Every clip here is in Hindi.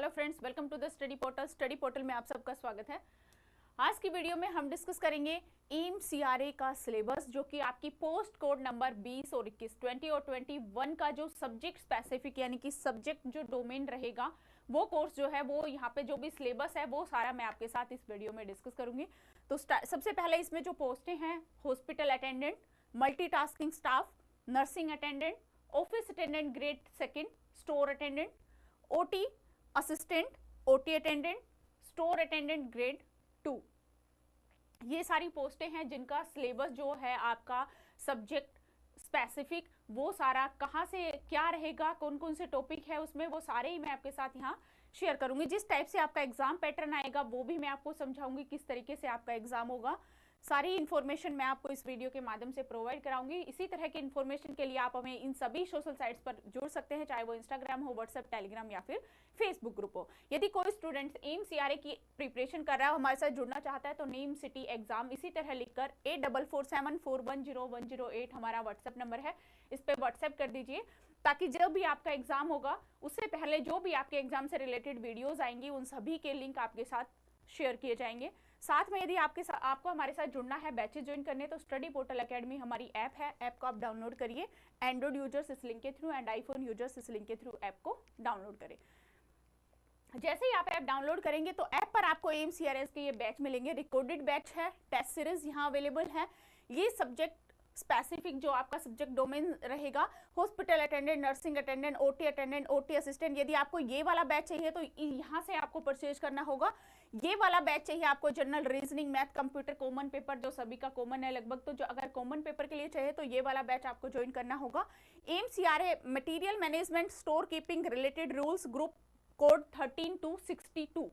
Hello friends, welcome to the study portal. Study portal में आप सबका स्वागत है। आज की वीडियो में हम डिस्कस करेंगे एम्स सीआरए का सिलेबस, जो कि आपकी पोस्ट कोड नंबर 20 और 21, 20 और 21 का जो सब्जेक्ट स्पेसिफिक यानी कि सब्जेक्ट जो डोमेन रहेगा वो कोर्स जो है वो यहाँ पे जो भी सिलेबस है वो सारा मैं आपके साथ इस वीडियो में डिस्कस करूंगी। तो सबसे पहले इसमें जो पोस्टें हैं, hospital attendant, multitasking staff, nursing attendant, office attendant grade 2, store attendant, OT assistant, OT attendant, store attendant grade 2, ये सारी पोस्टें हैं जिनका सिलेबस जो है आपका सब्जेक्ट स्पेसिफिक वो सारा कहाँ से क्या रहेगा, कौन कौन से टॉपिक है उसमें, वो सारे ही मैं आपके साथ यहाँ शेयर करूंगी। जिस टाइप से आपका एग्जाम पैटर्न आएगा वो भी मैं आपको समझाऊंगी, किस तरीके से आपका एग्जाम होगा। सारी इन्फॉर्मेशन मैं आपको इस वीडियो के माध्यम से प्रोवाइड कराऊंगी। इसी तरह की इन्फॉर्मेशन के लिए आप हमें इन सभी सोशल साइट्स पर जुड़ सकते हैं, चाहे वो इंस्टाग्राम हो, व्हाट्सएप, टेलीग्राम या फिर फेसबुक ग्रुप हो। यदि कोई स्टूडेंट एम्स सीआरए की प्रिपरेशन कर रहा है, हमारे साथ जुड़ना चाहता है, तो नेम, सिटी, एग्जाम इसी तरह लिखकर 8447410108 हमारा व्हाट्सएप नंबर है, इस पर व्हाट्सएप कर दीजिए, ताकि जब भी आपका एग्जाम होगा उससे पहले जो भी आपके एग्जाम से रिलेटेड वीडियोज आएंगी उन सभी के लिंक आपके साथ शेयर किए जाएंगे। साथ में यदि आपको हमारे साथ जुड़ना है, बैचेज ज्वाइन करने, तो स्टडी पोर्टल एकेडमी हमारी ऐप है, ऐप को आप डाउनलोड करिए। एंड्रॉइड यूजर्स इस लिंक के थ्रू एंड आईफोन यूजर्स इस लिंक के थ्रू ऐप को डाउनलोड करें। जैसे ही आप ऐप डाउनलोड करेंगे तो ऐप पर आपको एम्स सीआरए के ये बैच मिलेंगे। रिकॉर्डेड बैच है, टेस्ट सीरीज यहाँ अवेलेबल है। ये सब्जेक्ट स्पेसिफिक जो आपका सब्जेक्ट डोमेन रहेगा, hospital attendant, nursing attendant, OT attendant, OT assistant, यदि आपको ये वाला बैच चाहिए तो यहाँ से आपको परचेज करना होगा। ये वाला बैच चाहिए आपको general, reasoning, math, computer, common paper जो सभी का कॉमन है लगभग, तो जो अगर कॉमन पेपर के लिए चाहिए तो ये वाला बैच आपको ज्वाइन करना होगा। AIIMS CRA material management, store keeping related rules, group code 13 to 62,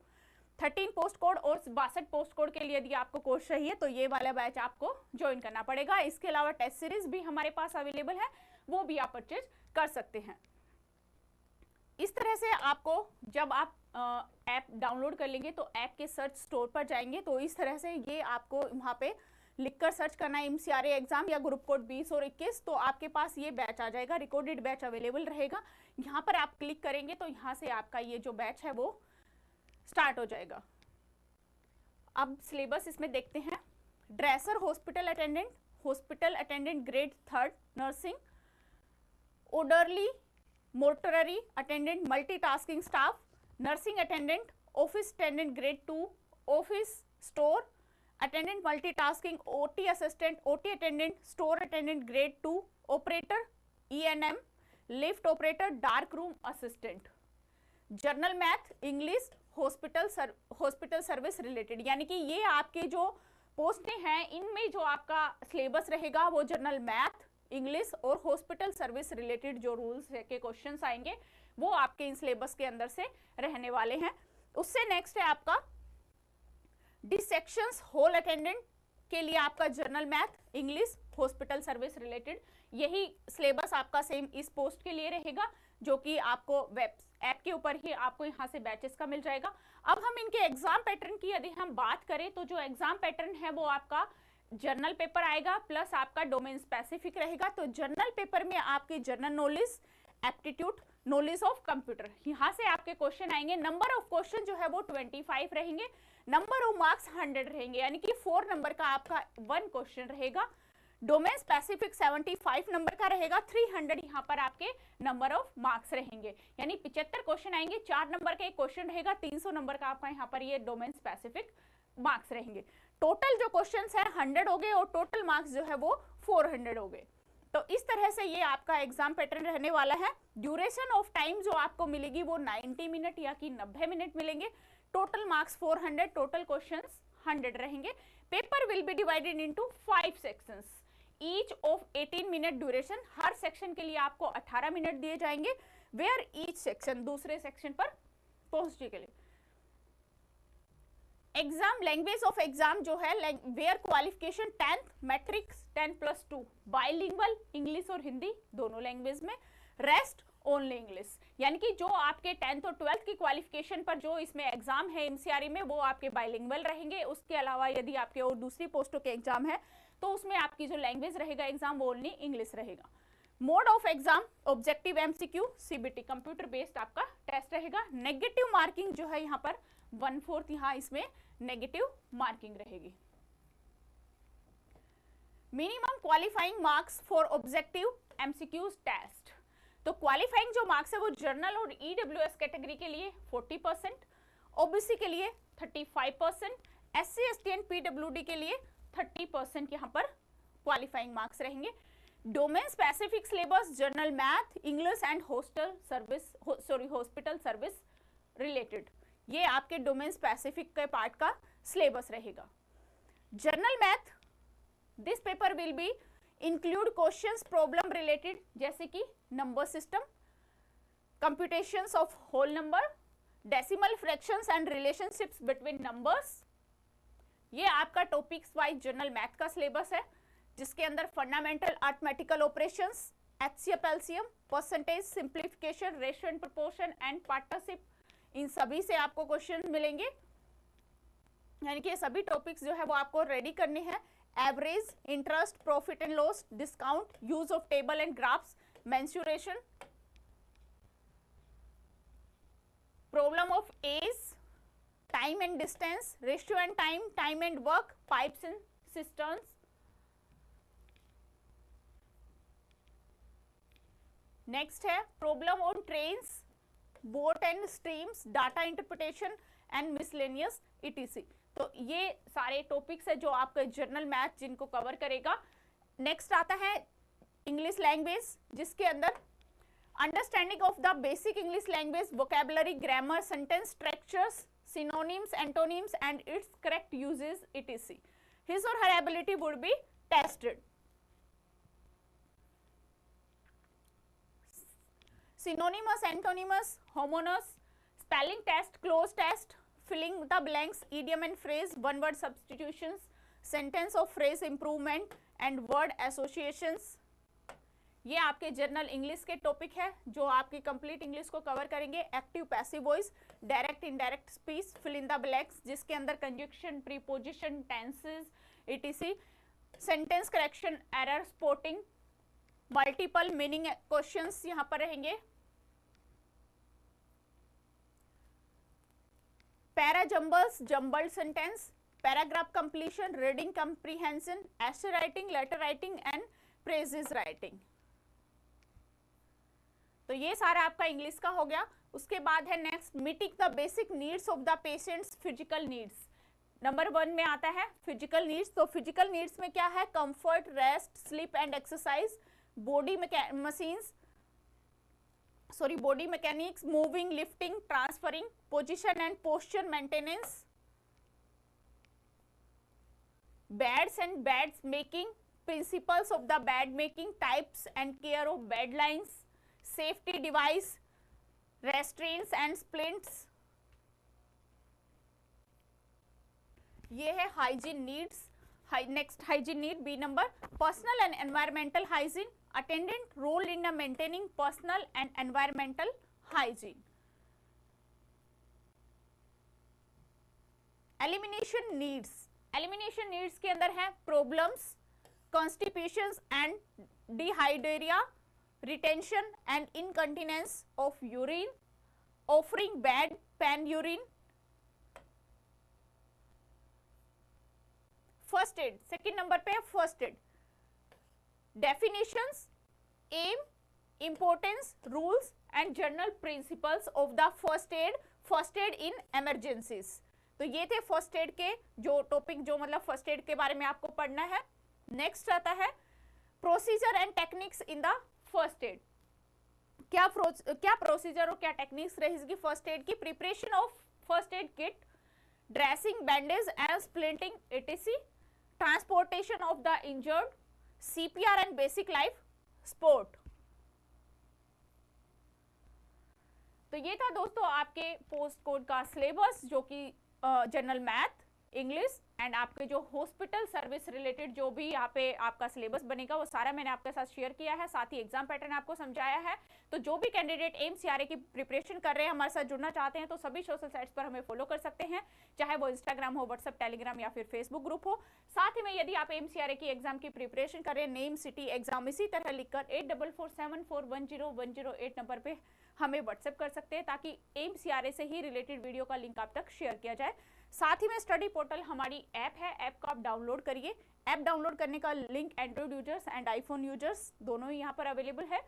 13 post code और 62 पोस्ट कोड के लिए यदि आपको कोर्स चाहिए तो ये वाला बैच आपको ज्वाइन करना पड़ेगा। इसके अलावा टेस्ट सीरीज भी हमारे पास अवेलेबल है, वो भी आप परचेज कर सकते हैं। इस तरह से आपको जब आप ऐप डाउनलोड कर लेंगे तो ऐप के सर्च स्टोर पर जाएंगे तो इस तरह से ये आपको वहाँ पे लिखकर सर्च करना है एम्स सीआरए एग्जाम या ग्रुप कोड 20 और 21, तो आपके पास ये बैच आ जाएगा। रिकॉर्डेड बैच अवेलेबल रहेगा, यहाँ पर आप क्लिक करेंगे तो यहाँ से आपका ये जो बैच है वो स्टार्ट हो जाएगा। अब सिलेबस इसमें देखते हैं। Dresser hospital attendant grade 3 nursing, orderly mortuary attendant multitasking staff, nursing attendant, office attendant grade 2, office store attendant multitasking, OT assistant, OT attendant, store attendant grade 2, operator, ENM, lift operator, dark room assistant, general math, English, hospital service related, यानी कि ये आपके जो पोस्टें हैं इनमें जो आपका सिलेबस रहेगा वो जनरल मैथ, इंग्लिश और हॉस्पिटल सर्विस रिलेटेड जो रूल्स के क्वेश्चंस आएंगे वो आपके इन सिलेबस के अंदर से रहने वाले हैं। उससे नेक्स्ट है आपका डिसेक्शंस होल अटेंडेंट के लिए आपका general math, English, hospital service related, यही सिलेबस आपका सेम इस पोस्ट के लिए रहेगा, जो कि आपको वेब ऐप के ऊपर ही आपको यहाँ से बैचेस का मिल जाएगा। अब हम इनके एग्जाम पैटर्न की यदि हम बात करें तो जो एग्जाम पैटर्न है वो आपका जर्नल पेपर आएगा प्लस आपका डोमेन स्पेसिफिक रहेगा। तो जर्नल पेपर में आपके general knowledge, aptitude, knowledge of computer, यहाँ से आपके क्वेश्चन आएंगे। नंबर ऑफ क्वेश्चन जो है वो 25 रहेंगे, नंबर ऑफ मार्क्स 100 रहेंगे, यानी कि 4 नंबर का आपका 1 क्वेश्चन रहेगा। डोमेन स्पेसिफिक 75 नंबर का रहेगा, 300 यहाँ पर आपके नंबर ऑफ मार्क्स रहेंगे, यानी 75 क्वेश्चन आएंगे, 4 नंबर का एक क्वेश्चन रहेगा, 300 नंबर का आपका यहाँ पर ये डोमेन स्पेसिफिक मार्क्स रहेंगे। टोटल जो क्वेश्चंस है 100 हो गए और टोटल मार्क्स जो है वो 400 हो गए। तो इस तरह से ये आपका एग्जाम पैटर्न रहने वाला है। ड्यूरेशन ऑफ टाइम जो आपको मिलेगी वो 90 मिनट या कि 90 मिनट मिलेंगे। टोटल मार्क्स 400, टोटल क्वेश्चंस 100 रहेंगे। Paper will B divided into 5 sections, each of 18 minute duration, her section के लिए आपको 18 मिनट दिए जाएंगे। वेयर ईच सेक्शन, दूसरे सेक्शन पर पहुंचने के लिए। एग्जाम, लैंग्वेज ऑफ एग्जाम जो है, where qualification 10th matrix 10+2, bilingual, English और हिंदी दोनों लैंग्वेज में, रेस्ट ओनली इंग्लिश, यानी कि जो आपके 10th और 12th की क्वालिफिकेशन पर जो इसमें एग्जाम है एम्स सीआरए में वो आपके बाइलिंगुअल रहेंगे। उसके अलावा यदि आपके और दूसरी पोस्टों के एग्जाम है तो उसमें आपकी जो लैंग्वेज रहेगा एग्जाम वो ओनली इंग्लिश रहेगा। Mode of exam, objective MCQ, CBT, computer based आपका टेस्ट रहेगा। नेगेटिव मार्किंग जो है यहाँ पर 1/4 यहाँ इसमें नेगेटिव मार्किंग रहेगी। Minimum qualifying marks for objective MCQs test, तो क्वालिफाइंग जो मार्क्स है वो जर्नल और ईडब्ल्यूएस कैटेगरी के लिए 40%, ओबीसी के लिए 35%, एससी एसटी एंड पीडब्ल्यूडी के लिए 30% यहाँ पर क्वालिफाइंग मार्क्स रहेंगे। Domain specific syllabus general math, English and hospital service related, ये आपके डोमेन स्पेसिफिक के पार्ट का सिलेबस रहेगा। General math, this paper will be include questions problem related जैसे कि number system, computations of whole number, decimal fractions and relationships between numbers. ये आपका टॉपिक्स वाइज जनरल मैथ का सिलेबस है, जिसके अंदर fundamental arithmetical operations, HCF LCM, percentage, simplification, ratio and proportion and partnership, इन सभी से आपको क्वेश्चन मिलेंगे। यानी कि ये सभी टॉपिक्स जो है वो आपको रेडी करने हैं। Average, interest, profit and loss, discount, use of table and graphs, mensuration, problem of age, time and distance, ratio and time, time and work, pipes and cisterns. Next है problem on trains, boat and streams, data interpretation and miscellaneous ETC. तो ये सारे टॉपिक्स है जो आपका जनरल मैथ जिनको कवर करेगा। नेक्स्ट आता है इंग्लिश लैंग्वेज, जिसके अंदर understanding of the basic English language, vocabulary, grammar, sentence structures, synonyms, antonyms and it's correct uses etc. His or her ability would be tested. Synonymous, antonymous, homonymous, spelling test, cloze test, filling the blanks, idiom and phrase, one word substitutions, sentence of phrase improvement and word associations. ये आपके जनरल इंग्लिश के टॉपिक है जो आपकी कंप्लीट इंग्लिश को कवर करेंगे। Active passive voice, direct indirect speech, fill in the blanks, जिसके अंदर conjunction, preposition, tenses etc. Sentence correction, error spotting, multiple meaning questions यहाँ पर रहेंगे। Para jumbles, jumbled sentence, paragraph completion, reading comprehension, essay writing, letter writing and precis writing. तो ये सारा आपका इंग्लिश का हो गया। उसके बाद है next meeting the basic needs of the patients physical needs. Number 1 में आता है फिजिकल नीड्स। तो फिजिकल नीड्स में क्या है? Comfort, rest, sleep and exercise, body mechanics, moving, lifting, transferring, position and posture maintenance, beds and beds making, principles of the bed making, types and care of bed lines, safety device, restraints and splints. ये है hygiene needs. Next hygiene need be number, personal and environmental hygiene, attendant role in maintaining personal and environmental hygiene. Elimination needs, elimination needs के अंदर है problems, constipations and diarrhoea, retention and incontinence of urine, offering bad pan urine, first aid, second number पे first aid, definitions, aim, importance, rules and general principles of the first aid in emergencies। तो ये थे फर्स्ट एड के जो टॉपिक, जो मतलब फर्स्ट एड के बारे में आपको पढ़ना है। नेक्स्ट आता है procedure and techniques in the first aid. क्या प्रोसीजर और क्या टेक्निक्स रहेगी फर्स्ट एड की? Preparation of first aid kit, dressing, bandage and splinting etc, transportation of the injured, CPR and basic life support. तो ये था दोस्तों आपके पोस्ट कोड का सिलेबस, जो कि जनरल मैथ, इंग्लिश एंड आपके जो हॉस्पिटल सर्विस रिलेटेड जो भी यहाँ पे आपका सिलेबस बनेगा वो सारा मैंने आपके साथ शेयर किया है। साथ ही एग्जाम पैटर्न आपको समझाया है। तो जो भी कैंडिडेट एम्स सीआरए की प्रिपरेशन कर रहे हैं, हमारे साथ जुड़ना चाहते हैं, तो सभी सोशल साइट्स पर हमें फॉलो कर सकते हैं, चाहे वो इंस्टाग्राम हो, व्हाट्सएप, टेलीग्राम या फिर फेसबुक ग्रुप हो। साथ ही में यदि आप एम्स सीआरए की एग्जाम की प्रिपरेशन कर रहे हैं, नेम, सिटी, एग्जाम इसी तरह लिखकर 8447410108 नंबर पे हमें व्हाट्सएप कर सकते हैं ताकि एम CRA से ही रिलेटेड वीडियो का लिंक आप तक शेयर किया जाए। साथ ही में स्टडी पोर्टल हमारी ऐप है, ऐप को आप डाउनलोड करिए। ऐप डाउनलोड करने का link Android users and iPhone users दोनों ही यहाँ पर अवेलेबल है।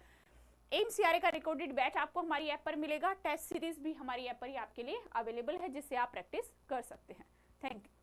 एम CRA का रिकॉर्डेड बैच आपको हमारी ऐप पर मिलेगा। टेस्ट सीरीज भी हमारी ऐप पर ही आपके लिए अवेलेबल है जिससे आप प्रैक्टिस कर सकते हैं। Thank you.